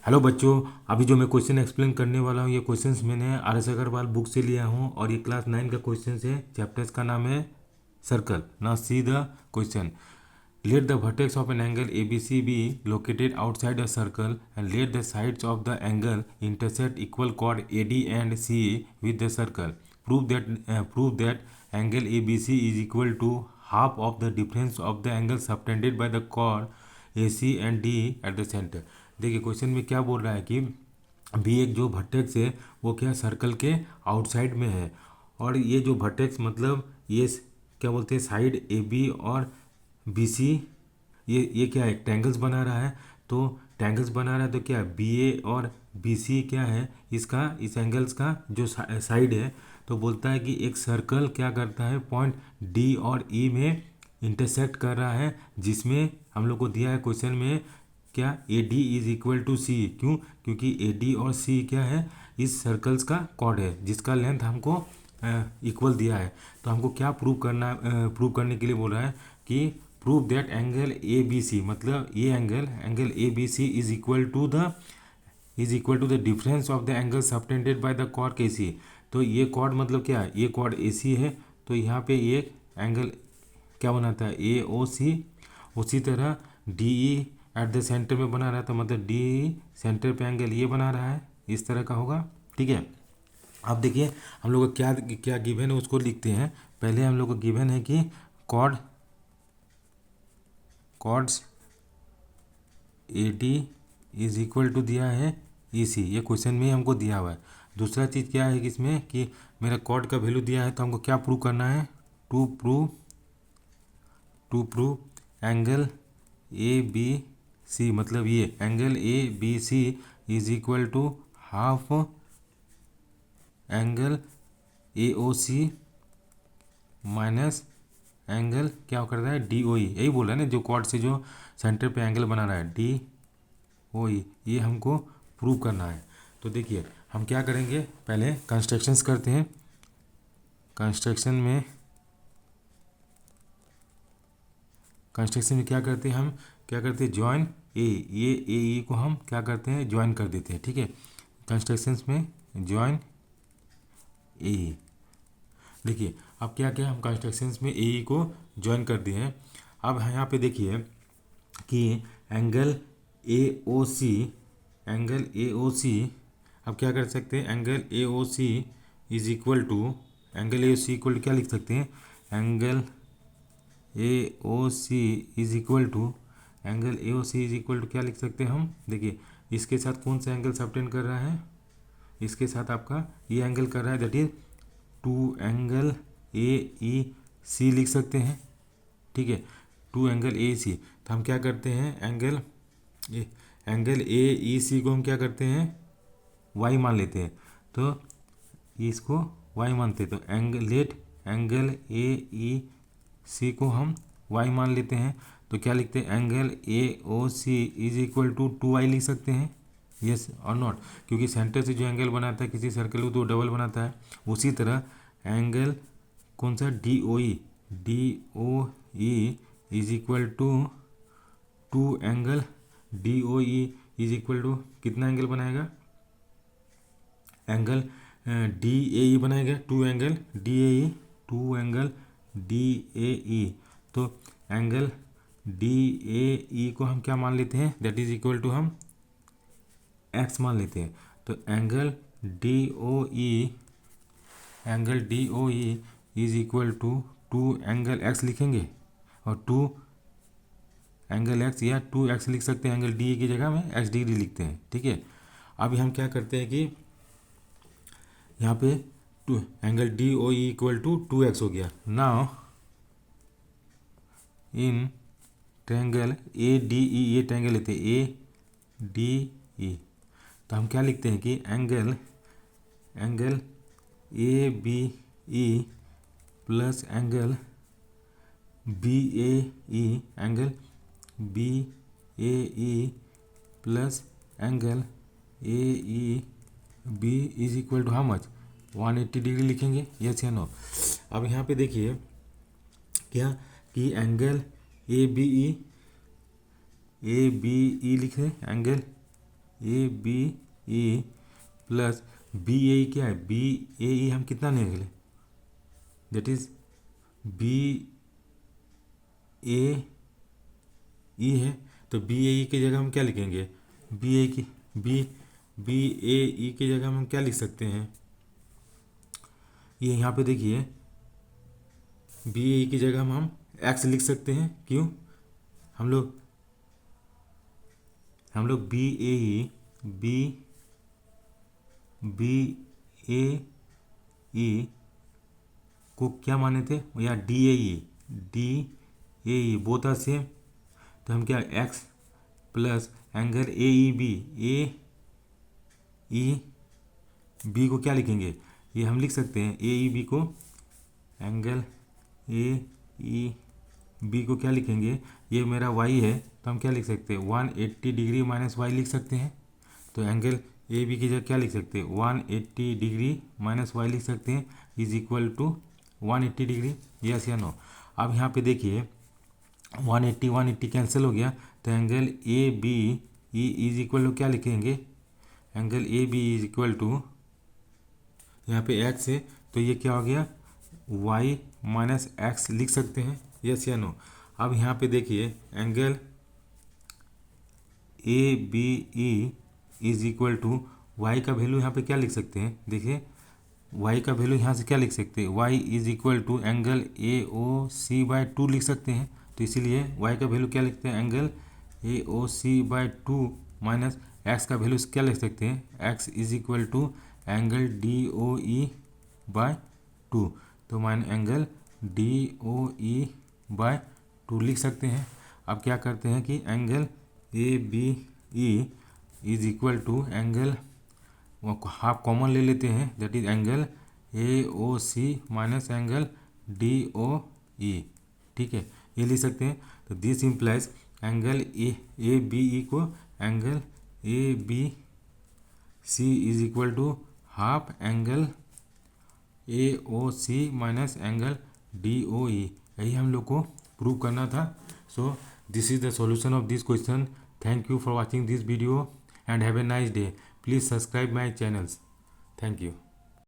Hello बच्चों, अभी जो मैं क्वेश्चन एक्सप्लेन करने वाला हूँ ये क्वेश्चंस मैंने आर एस अग्रवाल बुक से लिया हूँ और ये क्लास 9 का क्वेश्चन है। चैप्टर्स का नाम है circle. Now see the question. Let the vertex of an angle A B C be located outside a circle and let the sides of the angle intersect equal chord A D and C with the circle. Prove that angle A B C is equal to half of the difference of the angle subtended by the chord A C and D at the centre. देखिए question में क्या बोल रहा है कि B एक जो vertex है वो क्या सर्कल के आउटसाइड में है और ये जो वर्टेक्स मतलब ये क्या बोलते हैं साइड ए बी और बी सी, ये क्या है ट्रैंगल्स बना रहा है। तो ट्रैंगल्स बना रहा है तो क्या बी ए और बी सी क्या है इसका इस एंगल्स का जो साइड है। तो बोलता है कि एक सर्कल क्या करता है पॉइंट डी और ई में इंटरसेक्ट कर रहा है, जिसमें हम लोग को दिया है क्वेश्चन में क्या A D is equal to C. क्यों? क्योंकि ए डी और सी क्या है इस सर्कल्स का कॉर्ड है जिसका लेंथ हमको इक्वल दिया है। तो हमको क्या प्रूव करने के लिए बोल रहा है कि prove that angle A B C, मतलब ये angle A B C is equal to the difference of the angle subtended by the chord के सी। तो ये कॉर्ड मतलब क्या है, ये कॉर्ड ए सी है तो यहाँ पे ये एंगल क्या बनाता है ए ओ सी। उसी तरह D E eight the centre में बना रहा है तो मतलब डी सेंटर पे एंगल ये बना रहा है, इस तरह का होगा। ठीक है, अब देखिए हम लोग को क्या क्या गिवन है उसको लिखते हैं। पहले हम लोग को गिवन है कि chords A D is equal to दिया है ई सी, ये क्वेश्चन में ही हमको दिया हुआ है। दूसरा चीज़ क्या है कि इसमें कि मेरा कॉर्ड का वैल्यू दिया है तो हमको क्या प्रूव करना है, to prove angle A B C, मतलब ये angle A B C is equal to half angle A O C minus angle क्या कर रहा है डी ओ ई। यही बोला है ना, जो कॉर्ड से जो सेंटर पे एंगल बना रहा है डी ओ ई, ये हमको प्रूव करना है। तो देखिए हम क्या करेंगे, पहले कंस्ट्रक्शंस करते हैं। कंस्ट्रक्शन में क्या करते हैं, हम क्या करते हैं ज्वाइन ए, ये ए ई को हम क्या करते हैं ज्वाइन कर देते हैं। ठीक है, कंस्ट्रक्शंस में ज्वाइन ए ई। देखिए अब क्या क्या हम कंस्ट्रक्शंस में ए ई को ज्वाइन कर दिए हैं। अब यहाँ पे देखिए कि एंगल ए ओ सी अब क्या कर सकते हैं, angle A O C is equal to क्या लिख सकते हैं, angle A O C is equal to क्या लिख सकते हैं हम। देखिए इसके साथ कौन सा एंगल सबटेंड कर रहा है, इसके साथ आपका ये एंगल कर रहा है, that is two angle A E C लिख सकते हैं। ठीक है, टू एंगल ए सी। तो हम क्या करते हैं एंगल ए ई सी को हम क्या करते हैं वाई मान लेते हैं। तो इसको वाई मानते हैं तो एंगल ए ई सी को हम वाई मान लेते हैं। तो क्या लिखते हैं, angle A O C is equal to two Y लिख सकते हैं, यस और नॉट। क्योंकि सेंटर से जो एंगल बनाता है किसी सर्कल को तो डबल बनाता है। उसी तरह एंगल कौन सा D O E is equal to angle D O E is equal to कितना एंगल बनाएगा, एंगल डी ए ई बनाएगा, two angle D A E. तो एंगल डी ए ई को हम क्या मान लेते हैं, दैट इज इक्वल टू हम एक्स मान लेते हैं। तो angle D O E is equal to angle X लिखेंगे और टू एंगल एक्स या टू एक्स लिख सकते हैं, एंगल डी की जगह में एक्स डिग्री लिखते हैं। ठीक है, अभी हम क्या करते हैं कि यहाँ पे two angle D O E equal to two X हो गया। Now in triangle A D E, ये ट्रायंगल लेते हैं ए डी ई। तो हम क्या लिखते हैं कि angle A B E plus angle B A E, angle B A E plus angle A E B is equal to how much 180 degree लिखेंगे, यस या नो। अब यहाँ पे देखिए क्या कि एंगल ए बी ई लिखे, angle A B E plus B A E क्या है, बी ए ई हम कितना निकले, that is B A E है, तो बी ए ई की जगह हम क्या लिखेंगे, बी ए की बी ए ई की जगह हम क्या लिख सकते हैं, ये यहाँ पे देखिए बी ए ई की जगह हम एक्स लिख सकते हैं। क्यों, हम लोग B A E B A ई को क्या माने थे, या D A E both are same, तो हम क्या X plus angle A E B को क्या लिखेंगे, ये हम लिख सकते हैं ए ई बी को, एंगल ए ई बी को क्या लिखेंगे, ये मेरा वाई है तो हम क्या लिख सकते हैं 180 डिग्री माइनस वाई लिख सकते हैं। तो एंगल ए बी की जगह क्या लिख सकते हैं 180 डिग्री माइनस वाई लिख सकते हैं is equal to 180 degree, yes या नो। अब यहाँ पे देखिए 180 कैंसिल हो गया, तो angle A B E is equal to क्या लिखेंगे, angle A B is equal to यहाँ पे एक्स है तो ये क्या हो गया y माइनस एक्स लिख सकते हैं, यस या नो। अब यहाँ पे देखिए angle A B E is equal to Y का वैल्यू यहाँ पे क्या लिख सकते हैं, देखिए y का वैल्यू यहाँ से क्या लिख सकते हैं, y is equal to angle A O C by 2 लिख सकते हैं। तो इसीलिए y का वैल्यू क्या लिखते हैं, angle A O C by 2 minus x का वैल्यू क्या लिख सकते हैं, x is equal to angle D O E by 2, तो मान angle D O E by 2 लिख सकते हैं। अब क्या करते हैं कि angle A B E is equal to angle half common ले लेते हैं, that is angle A O C minus angle D O E, ठीक है, ये लिख सकते हैं। तो this implies angle A B E को angle A B C is equal to half angle A O C minus angle D O E, यही हम लोग को प्रूव करना था। So this is the solution of this question. Thank you for watching this video and have a nice day. Please subscribe my channels. Thank you.